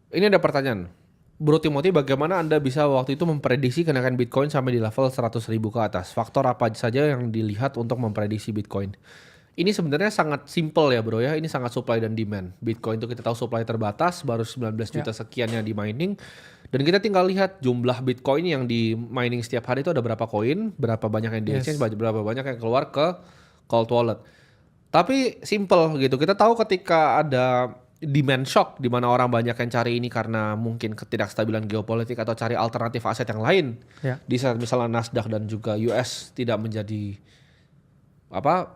Ini ada pertanyaan. Bro Timothy, bagaimana Anda bisa waktu itu memprediksi kenaikan Bitcoin sampai di level 100.000 ke atas? Faktor apa saja yang dilihat untuk memprediksi Bitcoin? Ini sebenarnya sangat simple ya bro ya, ini sangat supply dan demand. Bitcoin itu kita tahu supply terbatas, baru 19 Ya. juta sekian yang di mining. Dan kita tinggal lihat jumlah Bitcoin yang di mining setiap hari itu ada berapa koin, berapa banyak yang di exchange, Yes. berapa banyak yang keluar ke cold wallet. Tapi simple gitu. Kita tahu ketika ada demand shock di mana orang banyak yang cari ini karena mungkin ketidakstabilan geopolitik atau cari alternatif aset yang lain. Ya. Di saat misalnya Nasdaq dan juga US tidak menjadi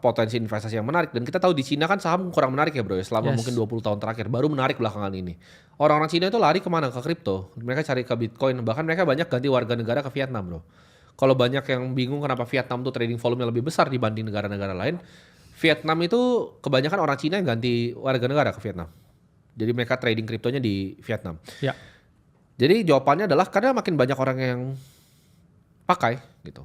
potensi investasi yang menarik, dan kita tahu di Cina kan saham kurang menarik ya bro ya selama mungkin Yes. 20 tahun terakhir, baru menarik belakangan ini. Orang-orang Cina itu lari kemana? Ke kripto. Mereka cari ke Bitcoin, bahkan mereka banyak ganti warga negara ke Vietnam bro. Kalau banyak yang bingung kenapa Vietnam tuh trading volume lebih besar dibanding negara-negara lain, Vietnam itu kebanyakan orang Cina yang ganti warga negara ke Vietnam. Jadi mereka trading kriptonya di Vietnam. Ya. Jadi jawabannya adalah karena makin banyak orang yang pakai gitu.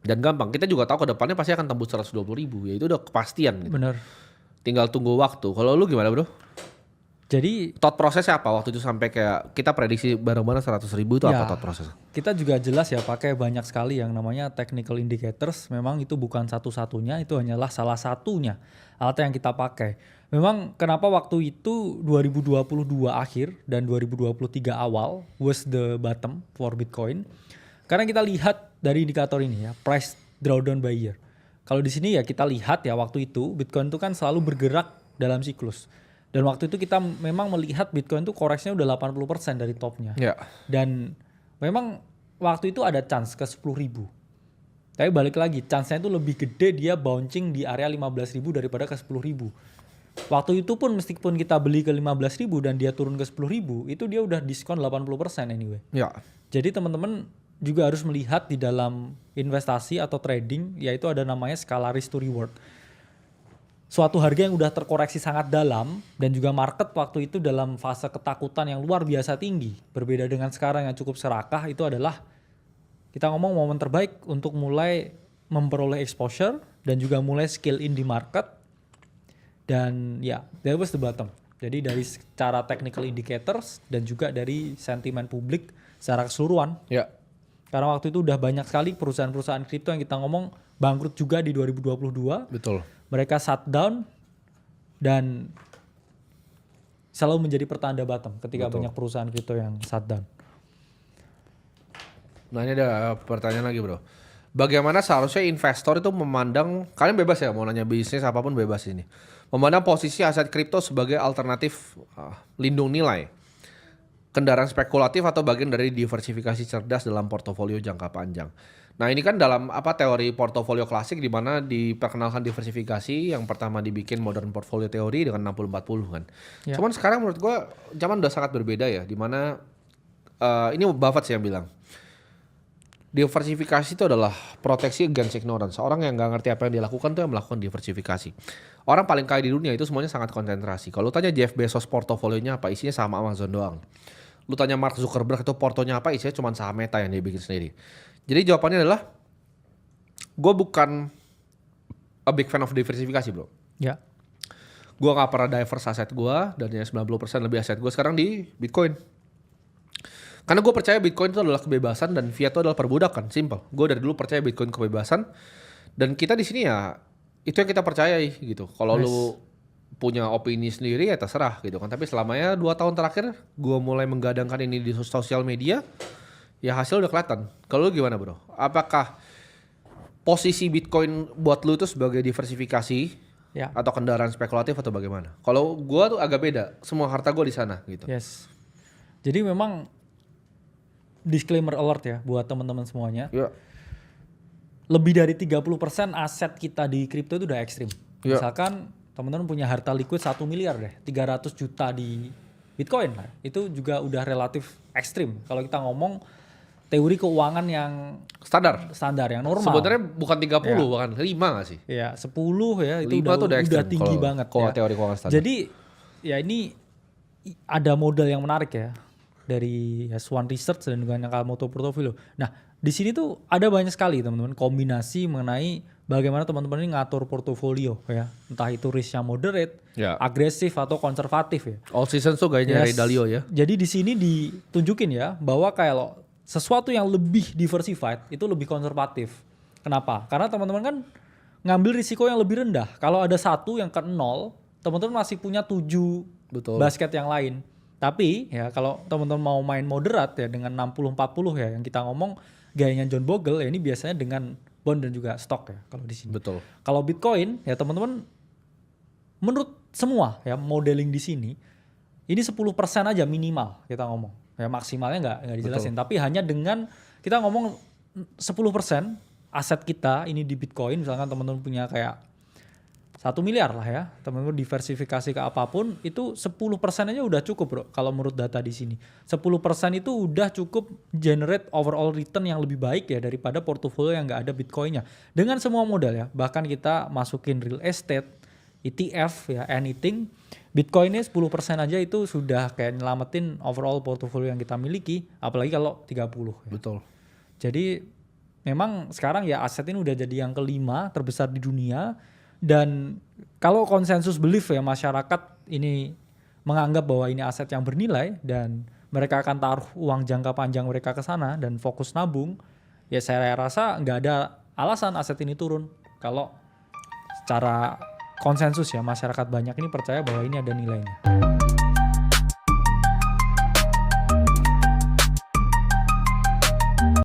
Dan gampang, kita juga tahu ke depannya pasti akan tembus 120.000, ya itu udah kepastian gitu. Bener. Tinggal tunggu waktu. Kalau lu gimana bro? Jadi Thought prosesnya apa waktu itu sampai kayak kita prediksi bareng-bareng 100.000 itu apa ya, thought prosesnya? kita juga jelas ya pakai banyak sekali yang namanya technical indicators. Memang itu bukan satu-satunya, itu hanyalah salah satunya alat yang kita pakai. Memang kenapa waktu itu 2022 akhir dan 2023 awal was the bottom for Bitcoin. Karena kita lihat dari indikator ini ya, price drawdown by year. Kalau di sini ya kita lihat ya waktu itu Bitcoin itu kan selalu bergerak dalam siklus. Dan waktu itu kita memang melihat Bitcoin itu koreksinya udah 80% dari topnya. Ya. Dan memang waktu itu ada chance ke 10.000. Tapi balik lagi, chance-nya itu lebih gede dia bouncing di area 15.000 daripada ke 10.000. Waktu itu pun meskipun kita beli ke 15.000 dan dia turun ke 10.000, itu dia udah diskon 80% anyway. Ya. Jadi teman-teman juga harus melihat di dalam investasi atau trading, yaitu ada namanya skala risk to reward. Suatu harga yang udah terkoreksi sangat dalam dan juga market waktu itu dalam fase ketakutan yang luar biasa tinggi. Berbeda dengan sekarang yang cukup serakah, itu adalah kita ngomong momen terbaik untuk mulai memperoleh exposure dan juga mulai scale in di market. Dan ya, that was the bottom. Jadi dari secara technical indicators dan juga dari sentimen publik secara keseluruhan. Ya. Karena waktu itu udah banyak sekali perusahaan-perusahaan kripto yang kita ngomong bangkrut juga di 2022. Betul. Mereka shutdown dan selalu menjadi pertanda bottom ketika Betul. banyak perusahaan kripto yang shutdown. Nah ini ada pertanyaan lagi bro. Bagaimana seharusnya investor itu memandang, kalian bebas ya mau nanya bisnis apapun bebas ini. Memandang posisi aset kripto sebagai alternatif lindung nilai, kendaraan spekulatif atau bagian dari diversifikasi cerdas dalam portofolio jangka panjang. Nah ini kan dalam teori portofolio klasik di mana diperkenalkan diversifikasi, yang pertama dibikin modern portfolio teori dengan 60-40 kan. Ya. Cuman sekarang menurut gua zaman udah sangat berbeda ya, di mana ini Buffett sih yang bilang. Diversifikasi itu adalah proteksi against ignorance. Orang yang nggak ngerti apa yang dia lakukan tuh yang melakukan diversifikasi. Orang paling kaya di dunia itu semuanya sangat konsentrasi. Kalau lu tanya Jeff Bezos portofolionya apa, isinya sama Amazon doang. Lu tanya Mark Zuckerberg itu portonya apa, isinya cuma saham Meta yang dia bikin sendiri. Jadi jawabannya adalah, gue bukan a big fan of diversifikasi bro. Ya. Gue nggak pernah diverse aset gue, dan ya 90% lebih aset gue sekarang di Bitcoin. Karena gue percaya Bitcoin itu adalah kebebasan dan fiat itu adalah perbudakan, simple. Gue dari dulu percaya Bitcoin kebebasan, dan kita di sini ya itu yang kita percayai gitu. Kalau Nice. lu punya opini sendiri ya terserah gitu kan. Tapi selamanya 2 tahun terakhir gue mulai menggadangkan ini di sosial media, ya hasil udah kelihatan. Kalau lu gimana bro? Apakah posisi Bitcoin buat lu itu sebagai diversifikasi Ya. atau kendaraan spekulatif atau bagaimana? Kalau gue tuh agak beda. Semua harta gue di sana gitu. Yes. Jadi memang disclaimer alert ya buat teman-teman semuanya. Ya. Lebih dari 30% aset kita di kripto itu udah ekstrim. Ya. Misalkan teman-teman punya harta liquid 1 miliar deh, 300 juta di Bitcoin lah. Itu juga udah relatif ekstrim. Kalau kita ngomong teori keuangan yang standar yang normal. Sebenarnya bukan 30 bahkan 5 gak sih? Ya 10 ya itu 5 tuh udah ekstrim tinggi banget kalau ya. teori keuangan standar. Jadi ya ini ada model yang menarik ya dari Swan Research dan juga Nakamoto Portfolio. Nah di sini tuh ada banyak sekali teman-teman kombinasi mengenai bagaimana teman-teman ini ngatur portofolio ya. Entah itu risknya moderate, Ya. agresif atau konservatif ya. All season tuh gayanya Ray Dalio ya. Jadi di sini ditunjukin ya bahwa kalau sesuatu yang lebih diversified itu lebih konservatif. Kenapa? Karena teman-teman kan ngambil risiko yang lebih rendah. Kalau ada satu yang ke nol, teman-teman masih punya 7 Betul. basket yang lain. Tapi ya kalau teman-teman mau main moderat ya dengan 60-40 ya yang kita ngomong gayanya John Bogle ya ini biasanya dengan bond dan juga stok ya kalau di sini. Betul. Kalau Bitcoin ya teman-teman menurut semua ya modeling di sini ini 10% aja minimal kita ngomong. Ya maksimalnya nggak dijelasin tapi hanya dengan kita ngomong 10% aset kita ini di Bitcoin misalkan teman-teman punya kayak 1 miliar lah ya, teman-teman diversifikasi ke apapun itu 10% aja udah cukup bro kalau menurut data di sini. 10% itu udah cukup generate overall return yang lebih baik ya daripada portofolio yang nggak ada Bitcoinnya. Dengan semua modal ya, bahkan kita masukin real estate, ETF ya, anything, Bitcoinnya 10% aja itu sudah kayak nyelamatin overall portofolio yang kita miliki, apalagi kalau 30 ya. Betul. Jadi memang sekarang ya aset ini udah jadi yang kelima terbesar di dunia. Dan kalau konsensus belief ya masyarakat ini menganggap bahwa ini aset yang bernilai dan mereka akan taruh uang jangka panjang mereka ke sana dan fokus nabung, ya saya rasa nggak ada alasan aset ini turun. Kalau secara konsensus ya masyarakat banyak ini percaya bahwa ini ada nilainya.